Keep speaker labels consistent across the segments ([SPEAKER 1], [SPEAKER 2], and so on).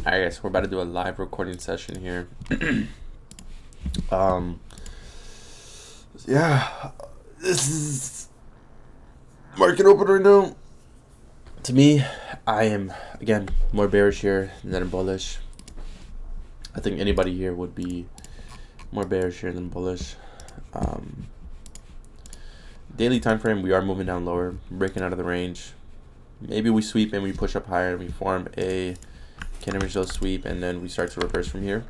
[SPEAKER 1] Alright guys, we're about to do a live recording session here. um yeah, this is market open right now. To me, I am again more bearish here than bullish. I think anybody here would be more bearish here than bullish. Daily time frame, we are moving down lower, breaking out of the range. Maybe we sweep and we push up higher and we form a cannon sweep, and then we start to reverse from here.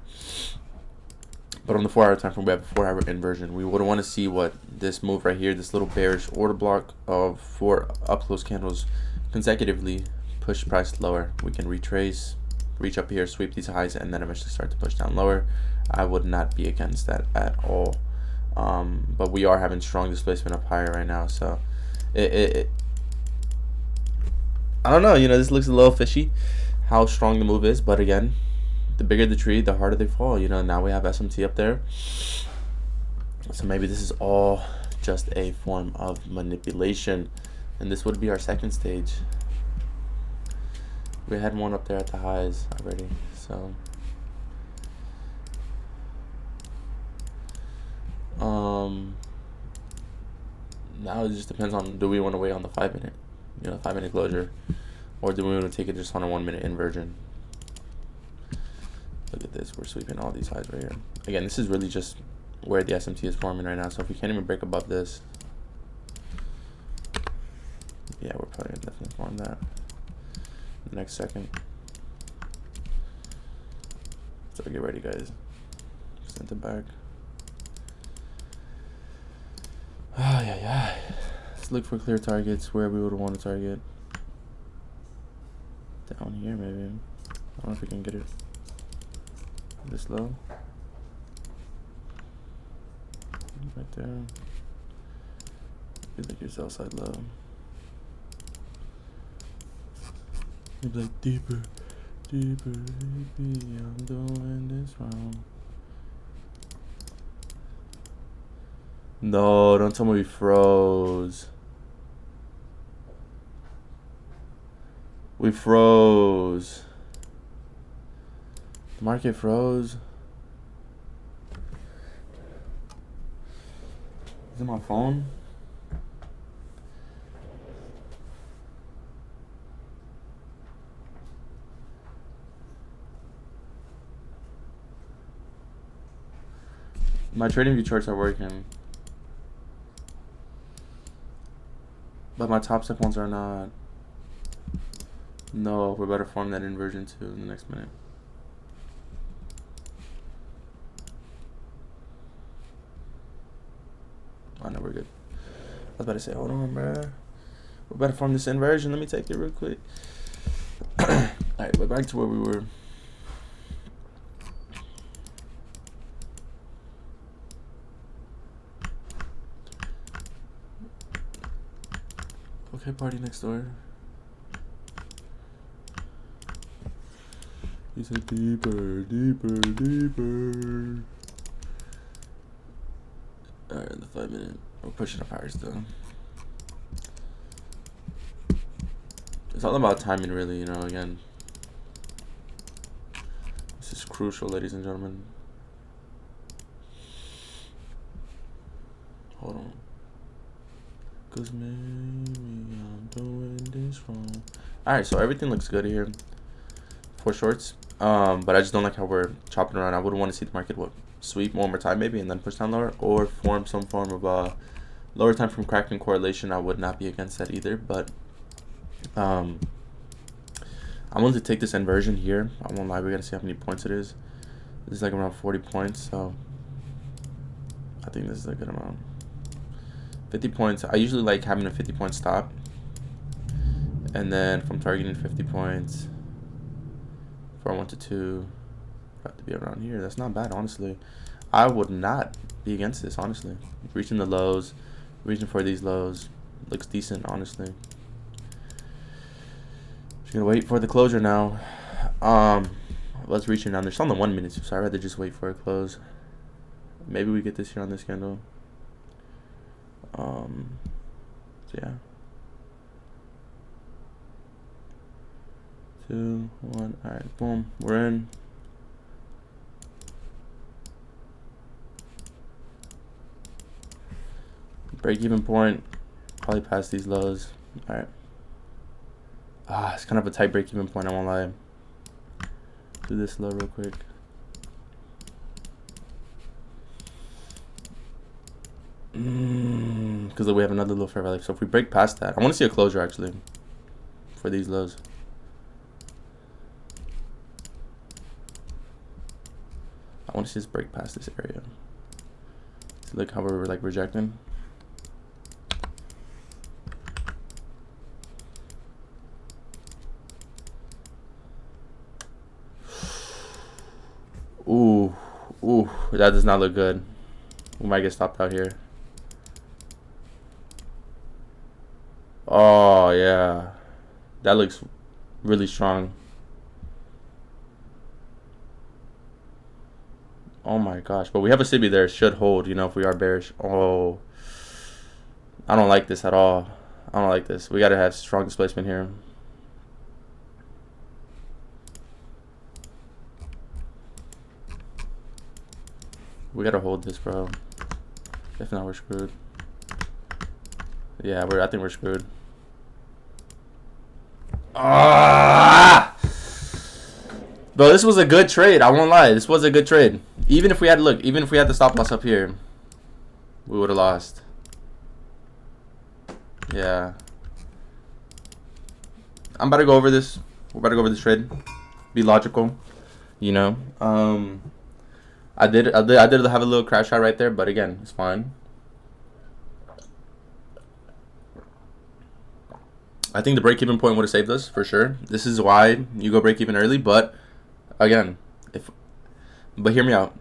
[SPEAKER 1] But on the 4 hour time frame, we have a 4 hour inversion. We would want to see what this move right here, this little bearish order block of 4 up close candles consecutively push price lower. We can retrace, reach up here, sweep these highs, and then eventually start to push down lower. I would not be against that at all. But we are having strong displacement up higher right now, so I don't know. This looks a little fishy, how strong the move is, but again, the bigger the tree, the harder they fall. Now we have SMT up there. So maybe this is all just a form of manipulation. And this would be our second stage. We had one up there at the highs already. So now it just depends on, do we want to wait on the 5 minute, 5 minute closure, or do we want to take it just on a 1 minute inversion? Look at this, we're sweeping all these highs right here. Again, this is really just where the SMT is forming right now. So if we can't even break above this, yeah, we're probably gonna definitely form that the next second. So get ready, guys. Send it back. Yeah. Let's look for clear targets where we would want to target. Down here, maybe. I don't know if we can get it this low. Right there. Be like your sell side low. Maybe like deeper, maybe I'm doing this wrong. No, don't tell me we froze. We froze. The market froze. Is it my phone? My TradingView charts are working, but my top step ones are not. No, we're about to form that inversion too in the next minute. I know we're good. I was about to say, hold on, bruh. We're about to form this inversion. Let me take it real quick. Alright, we're back to where we were. Okay, party next door. He said deeper. Alright, the 5 minute. We're pushing up higher still. It's all about timing, really, again. This is crucial, ladies and gentlemen. Hold on. Cause maybe I'm doing this wrong. Alright, so everything looks good here for shorts. But I just don't like how we're chopping around. I would want to see the market sweep one more time maybe and then push down lower, or form some form of lower time from cracking correlation. I would not be against that either, but I'm willing to take this inversion here. I won't lie, we gotta see how many points it is. This is like around 40 points, so I think this is a good amount. 50 points. I usually like having a 50-point stop, and then from targeting 50 points for 1 to 2, I have to be around here. That's not bad, honestly. I would not be against this, honestly. Reaching the lows, reaching for these lows, looks decent, honestly. Just gonna wait for the closure now. Let's reach it down. There's on the 1 minute, so I'd rather just wait for a close. Maybe we get this here on this candle. So yeah. 2, 1. All right, boom. We're in. Break even point. Probably past these lows. All right. It's kind of a tight break even point. I won't lie. Do this low real quick. Because we have another low fair value. So if we break past that, I want to see a closure actually for these lows. I want to see this break past this area. So look how we're like rejecting. Ooh, that does not look good. We might get stopped out here. Oh yeah, that looks really strong. Oh my gosh, but we have a Sibi there. It should hold, you know, if we are bearish. Oh, I don't like this at all. I don't like this. We gotta have strong displacement here. We gotta hold this, bro. If not, we're screwed. Yeah, I think we're screwed. Bro, this was a good trade. I won't lie. This was a good trade. Even if we had the stop loss up here, we would have lost. Yeah. I'm about to go over this. We're about to go over this trade. Be logical, you know. I did have a little crash out right there, but again, it's fine. I think the break-even point would have saved us for sure. This is why you go break-even early, but again, but hear me out.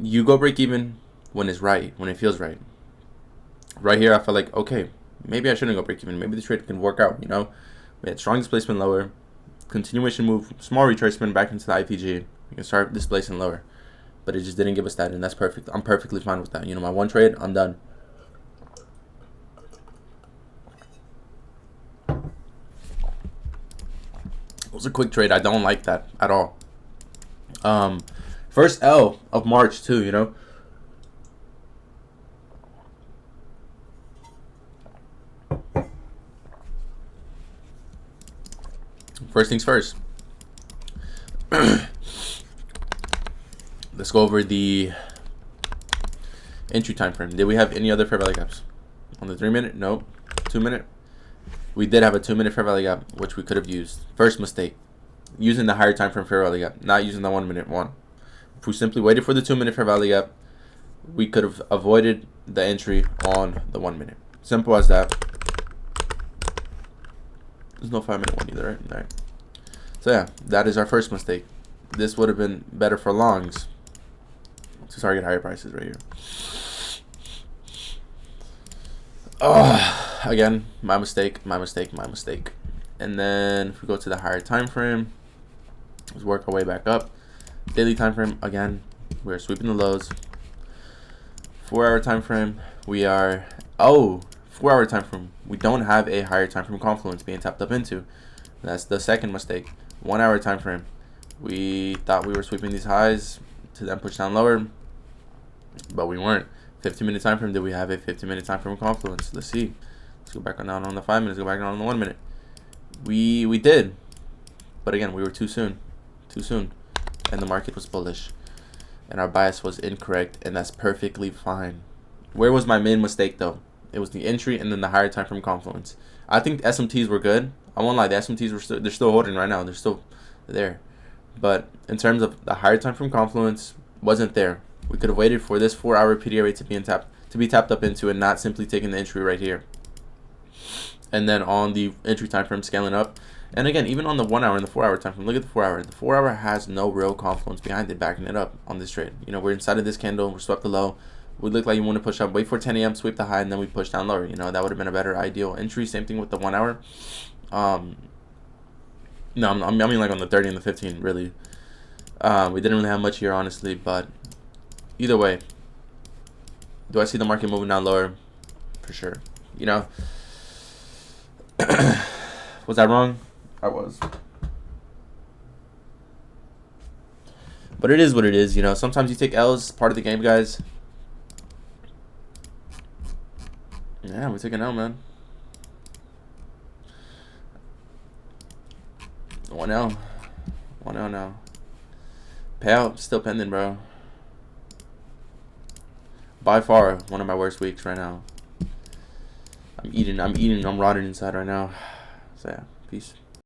[SPEAKER 1] You go break-even when it's right, when it feels right. Right here, I felt like, okay, maybe I shouldn't go break-even. Maybe the trade can work out, you know. We had strong displacement lower, continuation move, small retracement back into the IPG. We can start displacing lower, but it just didn't give us that, and that's perfect. I'm perfectly fine with that. You know, my one trade, I'm done. It was a quick trade. I don't like that at all. First L of March too, you know. First things first. Let's go over the entry time frame. Did we have any other fair value gaps? On the 3-minute? Nope. 2-minute? We did have a 2-minute fair value gap, which we could have used. First mistake. Using the higher time frame fair value gap, not using the 1-minute one. If we simply waited for the 2-minute fair value gap, we could have avoided the entry on the 1-minute. Simple as that. There's no 5-minute one either, right? All right. So yeah, that is our first mistake. This would have been better for longs to target higher prices right here. Again, my mistake. And then if we go to the higher time frame, let's work our way back up. Daily time frame, again, we're sweeping the lows. 4-hour time frame, we are 4-hour time frame. We don't have a higher time frame confluence being tapped up into. That's the second mistake. 1-hour time frame, we thought we were sweeping these highs to then push down lower, but we weren't. 15-minute time frame, did we have a 15-minute time frame confluence? Let's see. Let's go back on down on the 5 minutes. Go back down on the 1 minute. We did, but again, we were too soon, and the market was bullish, and our bias was incorrect, and that's perfectly fine. Where was my main mistake though? It was the entry and then the higher time frame confluence. I think the SMTs were good. I won't lie, the SMTs were they're still holding right now. They're still there, but in terms of the higher time frame confluence, wasn't there. We could have waited for this 4-hour PDRA to be tapped up into, and not simply taking the entry right here. And then on the entry time frame scaling up, and again, even on the 1 hour and the 4-hour time frame, look at the 4-hour. The 4-hour has no real confluence behind it, backing it up on this trade. You know, we're inside of this candle, we're swept the low. We look like you want to push up, wait for 10 a.m., sweep the high, and then we push down lower. You know, that would have been a better ideal entry. Same thing with the 1 hour. No, I mean like on the 30 and the 15, really. We didn't really have much here, honestly, but either way, do I see the market moving down lower? For sure. You know, was I wrong? I was. But it is what it is, you know. Sometimes you take L's, part of the game, guys. Yeah, we took an L, man. 1L. 1L now. Payout still pending, bro. By far, one of my worst weeks right now. I'm rotting inside right now. So yeah, peace.